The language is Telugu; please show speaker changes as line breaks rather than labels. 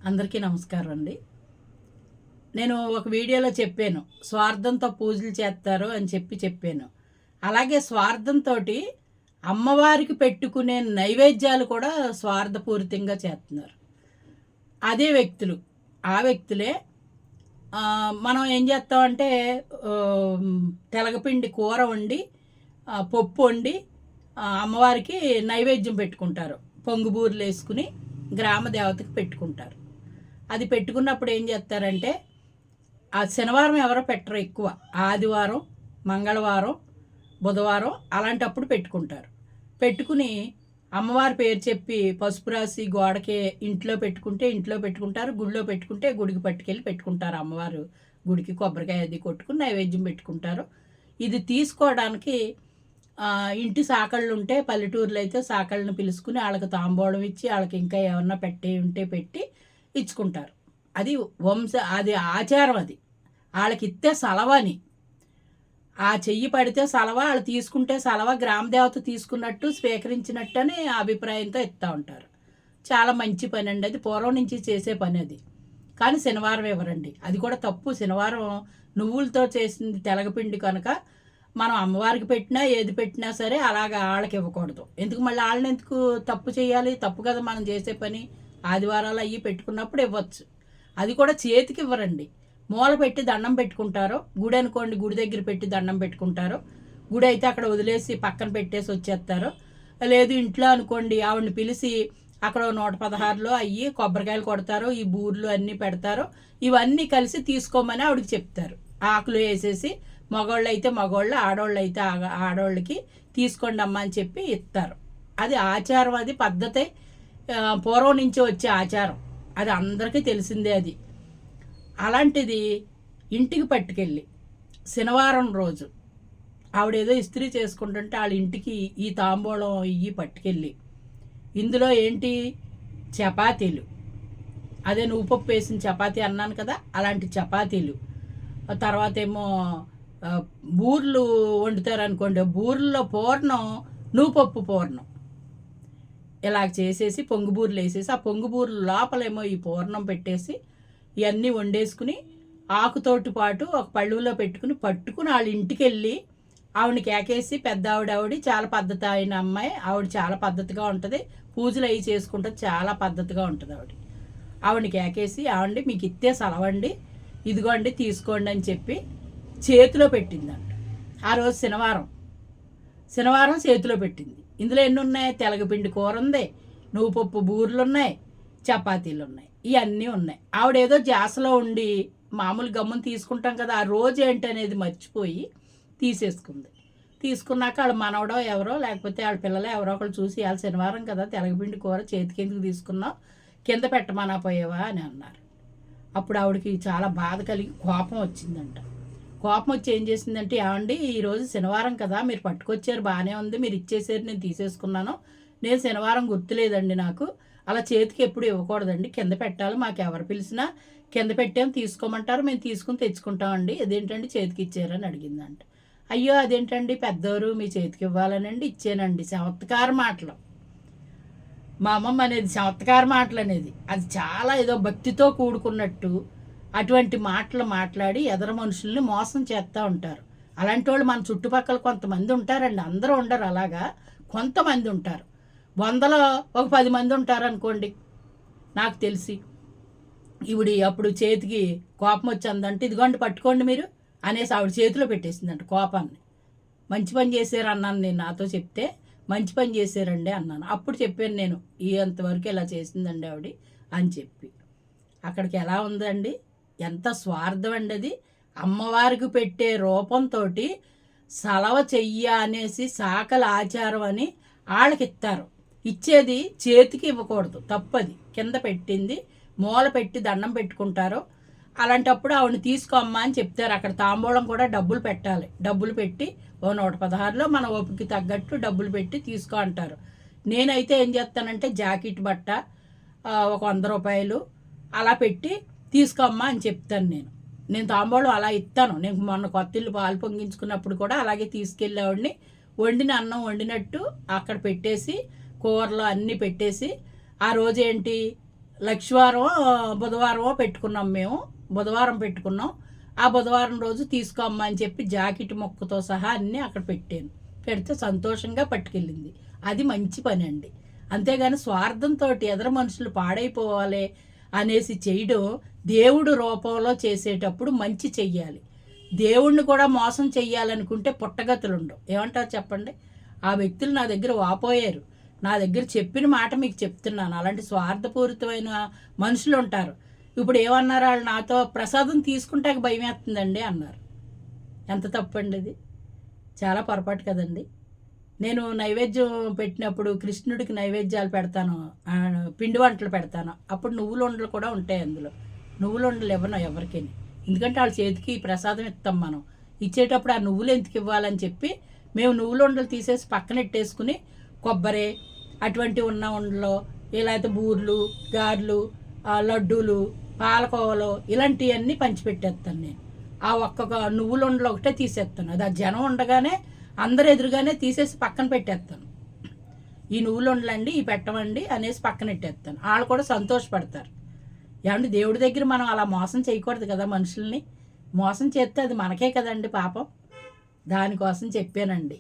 అందరికీ నమస్కారం అండి. నేను ఒక వీడియోలో చెప్పాను, స్వార్థంతో పూజలు చేస్తారు అని చెప్పాను. అలాగే స్వార్థంతో అమ్మవారికి పెట్టుకునే నైవేద్యాలు కూడా స్వార్థపూరితంగా చేస్తున్నారు. అదే వ్యక్తులు, ఆ వ్యక్తులే మనం ఏం చేస్తామంటే తెలగపిండి కూర వండి, పప్పు వండి అమ్మవారికి నైవేద్యం పెట్టుకుంటారు. పొంగుబూరులు వేసుకుని గ్రామ దేవతకి పెట్టుకుంటారు. అది పెట్టుకున్నప్పుడు ఏం చేస్తారంటే ఆ శనివారం ఎవరో పెట్టరు, ఎక్కువ ఆదివారం, మంగళవారం, బుధవారం అలాంటప్పుడు పెట్టుకుంటారు. పెట్టుకుని అమ్మవారి పేరు చెప్పి పసుపు రాసి గోడకే ఇంట్లో పెట్టుకుంటే ఇంట్లో పెట్టుకుంటారు, గుడిలో పెట్టుకుంటే గుడికి పట్టుకెళ్ళి పెట్టుకుంటారు. అమ్మవారు గుడికి కొబ్బరికాయ అది కొట్టుకుని నైవేద్యం పెట్టుకుంటారు. ఇది తీసుకోవడానికి ఇంటి సాకళ్ళు ఉంటే, పల్లెటూరులో అయితే సాకళ్ళను పిలుచుకుని వాళ్ళకి తాంబూలం ఇచ్చి వాళ్ళకి ఇంకా ఏమన్నా పెట్టే ఉంటే పెట్టి ఇచ్చుకుంటారు. అది అది ఆచారం. అది వాళ్ళకి ఇస్తే సలవని, ఆ చెయ్యి పడితే సలవ, వాళ్ళు తీసుకుంటే సలవ, గ్రామదేవత తీసుకున్నట్టు స్వీకరించినట్టు అని అభిప్రాయంతో ఇస్తూ ఉంటారు. చాలా మంచి పని అండి, అది పూర్వం నుంచి చేసే పని అది. కానీ శనివారం ఇవ్వరండి, అది కూడా తప్పు. శనివారం నువ్వులతో చేసింది తెలగపిండి కనుక మనం అమ్మవారికి పెట్టినా ఏది పెట్టినా సరే అలాగా వాళ్ళకి ఇవ్వకూడదు. ఎందుకు మళ్ళీ వాళ్ళని ఎందుకు తప్పు చేయాలి? తప్పు కదా మనం చేసే పని. ఆదివారాలు అయ్యి పెట్టుకున్నప్పుడు ఇవ్వచ్చు. అది కూడా చేతికి ఇవ్వరండి, మూల పెట్టి దండం పెట్టుకుంటారు. గుడి అనుకోండి, గుడి దగ్గర పెట్టి దండం పెట్టుకుంటారు. గుడి అయితే అక్కడ వదిలేసి పక్కన పెట్టేసి వచ్చేస్తారు. లేదు ఇంట్లో అనుకోండి, ఆవిడని పిలిచి అక్కడ 116లో అయ్యి కొబ్బరికాయలు కొడతారు, ఈ బూర్లు అన్నీ పెడతారు. ఇవన్నీ కలిసి తీసుకోమని ఆవిడకి చెప్తారు. ఆకులు వేసేసి మగవాళ్ళు అయితే మగవాళ్ళు, ఆడవాళ్ళు అయితే ఆడవాళ్ళకి తీసుకోండి అమ్మ అని చెప్పి ఇస్తారు. అది ఆచారం, అది పద్ధతే, పూర్వం నుంచి వచ్చే ఆచారం. అది అందరికీ తెలిసిందే. అది అలాంటిది ఇంటికి పట్టుకెళ్ళి శనివారం రోజు ఆవిడేదో ఇస్త్రీ చేసుకుంటుంటే వాళ్ళ ఇంటికి ఈ తాంబూలం ఇవి పట్టుకెళ్ళి, ఇందులో ఏంటి, చపాతీలు, అదే నువ్వు పప్పు వేసిన చపాతీ అన్నాను కదా, అలాంటి చపాతీలు. తర్వాత ఏమో బూర్లు వండుతారు అనుకోండి, బూర్లలో పూర్ణం నువ్వు పప్పు పూర్ణం ఇలా చేసేసి పొంగుబూర్లు వేసేసి ఆ పొంగుబూర్లు లోపలేమో ఈ పూర్ణం పెట్టేసి ఇవన్నీ వండేసుకుని ఆకుతోటి పాటు ఒక పళ్ళులో పట్టుకుని వాళ్ళ ఇంటికి వెళ్ళి ఆవిడని కేకేసి, పెద్ద ఆవిడ చాలా పద్ధతి అయిన అమ్మాయి, ఆవిడ చాలా పద్ధతిగా ఉంటుంది, పూజలు అవి చేసుకుంటుంది, చాలా పద్ధతిగా ఉంటుంది ఆవిడని కేకేసి, ఆవిడ మీకు ఇస్తే సలవండి, ఇదిగోండి తీసుకోండి అని చెప్పి చేతిలో పెట్టిందంట. ఆ రోజు శనివారం చేతిలో పెట్టింది. ఇందులో ఎన్ని ఉన్నాయి? తెలగపిండి కూర ఉంది, నువ్వు పప్పు బూర్లు ఉన్నాయి, చపాతీలు ఉన్నాయి, ఇవన్నీ ఉన్నాయి. ఆవిడేదో జాసలో ఉండి మామూలు గమ్మును తీసుకుంటాం కదా, ఆ రోజు ఏంటనేది మర్చిపోయి తీసేసుకుంది. తీసుకున్నాక వాళ్ళ మనవడో ఎవరో లేకపోతే వాళ్ళ పిల్లలు ఎవరో ఒకళ్ళు చూసి, వాళ్ళ శనివారం కదా తెలగపిండి కూర చేతికి ఎందుకు తీసుకున్నావు, కింద పెట్టమనా పోయేవా అని అన్నారు. అప్పుడు ఆవిడకి చాలా బాధ కలిగి కోపం వచ్చిందంట. కోపం వచ్చి ఏం చేసిందంటే, ఏమండి ఈరోజు శనివారం కదా, మీరు పట్టుకొచ్చారు బాగానే ఉంది, మీరు ఇచ్చేసారు, నేను తీసేసుకున్నాను, నేను శనివారం గుర్తులేదండి నాకు, అలా చేతికి ఎప్పుడు ఇవ్వకూడదండి, కింద పెట్టాలి, మాకు ఎవరు పిలిచినా కింద పెట్టాము తీసుకోమంటారు, మేము తీసుకుని తెచ్చుకుంటామండి, అదేంటండి చేతికి ఇచ్చారని అడిగిందంట. అయ్యో అదేంటండి పెద్దవారు మీ చేతికి ఇవ్వాలనండి, ఇచ్చానండి. చమత్కార మాటలు, మా అమ్మమ్మ అనేది చమత్కార మాటలు అనేది, అది చాలా ఏదో భక్తితో కూడుకున్నట్టు అటువంటి మాటలు మాట్లాడి ఎదర మనుషుల్ని మోసం చేస్తూ ఉంటారు. అలాంటి వాళ్ళు మన చుట్టుపక్కల కొంతమంది ఉంటారండి, అందరూ ఉండరు, అలాగా కొంతమంది ఉంటారు. 100లో ఒక 10 మంది ఉంటారు అనుకోండి నాకు తెలిసి. ఇవిడి అప్పుడు చేతికి కోపం వచ్చిందంటే, ఇదిగోండి పట్టుకోండి మీరు అనేసి ఆవిడ చేతిలో పెట్టేసిందంట కోపాన్ని. మంచి పని చేశారు అన్నాను నేను, నాతో చెప్తే మంచి పని చేశారండి అన్నాను. అప్పుడు చెప్పాను నేను, ఇంతవరకు ఇలా చేసిందండి ఆవిడ అని చెప్పి. అక్కడికి ఎలా ఉందండి, ఎంత స్వార్థం అండి అది. అమ్మవారికి పెట్టే రూపంతో సలవ చెయ్య అనేసి సాకల ఆచారం అని వాళ్ళకి ఇస్తారు. ఇచ్చేది చేతికి ఇవ్వకూడదు, తప్పది. కింద పెట్టింది మూల పెట్టి దండం పెట్టుకుంటారు. అలాంటప్పుడు ఆవిడని తీసుకోమ్మా అని చెప్తారు. అక్కడ తాంబూలం కూడా డబ్బులు పెట్టాలి, డబ్బులు పెట్టి 116లో మన ఓపికకి తగ్గట్టు డబ్బులు పెట్టి తీసుకో అంటారు. నేనైతే ఏం చేస్తానంటే జాకెట్ బట్ట ఒక 100 రూపాయలు అలా పెట్టి తీసుకోమ్మా అని చెప్తాను. నేను తాంబూలం అలా ఇస్తాను. నేను మొన్న కొత్తిల్లు పాలు పొంగించుకున్నప్పుడు కూడా అలాగే తీసుకెళ్ళేవాడిని. వండిన అన్నం వండినట్టు అక్కడ పెట్టేసి కూరలు అన్నీ పెట్టేసి, ఆ రోజు ఏంటి లక్షవారం బుధవారమో పెట్టుకున్నాం మేము. బుధవారం పెట్టుకున్నాం. ఆ బుధవారం రోజు తీసుకోమ్మా అని చెప్పి జాకెట్ మొక్కతో సహా అన్నీ అక్కడ పెట్టాను. పెడితే సంతోషంగా పట్టుకెళ్ళింది. అది మంచి పని అండి. అంతేగాని స్వార్థంతో ఎదర మనుషులు పాడైపోవాలి అనేసి చేయడం దేవుడు రూపంలో చేసేటప్పుడు మంచి చెయ్యాలి. దేవుణ్ణి కూడా మోసం చెయ్యాలనుకుంటే పుట్టగతులు ఉండవు. ఏమంటారు చెప్పండి? ఆ వ్యక్తులు నా దగ్గర వాపోయారు. నా దగ్గర చెప్పిన మాట మీకు చెప్తున్నాను. అలాంటి స్వార్థపూరితమైన మనుషులు ఉంటారు. ఇప్పుడు ఏమన్నారు వాళ్ళు నాతో, ప్రసాదం తీసుకుంటాక భయం వేస్తుందండి అన్నారు. ఎంత తప్పండి ఇది? చాలా పొరపాటు కదండి. నేను నైవేద్యం పెట్టినప్పుడు కృష్ణుడికి నైవేద్యాలు పెడతాను, పిండి వంటలు పెడతాను. అప్పుడు నువ్వుల ఉండలు కూడా ఉంటాయి అందులో. నువ్వుల ఉండలు ఇవ్వను ఎవరికి, ఎందుకంటే వాళ్ళ చేతికి ప్రసాదం ఇస్తాం మనం. ఇచ్చేటప్పుడు ఆ నువ్వులు ఎందుకు ఇవ్వాలని చెప్పి మేము నువ్వుల ఉండలు తీసేసి పక్కన పెట్టేసుకుని కొబ్బరి అటువంటి ఉన్న ఉండలు, లేకపోతే బూర్లు, గారెలు, లడ్డూలు, పాలకోవలు ఇలాంటివన్నీ పంచిపెట్టేస్తాను నేను. ఆ ఒక్కొక్క నువ్వుల ఉండలు ఒకటే తీసేస్తాను. అది ఆ జనం ఉండగానే అందరు ఎదురుగానే తీసేసి పక్కన పెట్టేస్తాను. ఈ నువ్వులు ఉండలండి, ఈ పెట్టమండి అనేసి పక్కన పెట్టేస్తాను. వాళ్ళు కూడా సంతోషపడతారు. ఏమంటే దేవుడి దగ్గర మనం అలా మోసం చేయకూడదు కదా మనుషుల్ని. మోసం చేస్తే అది మనకే కదండి పాపం. దానికోసం చెప్పానండి.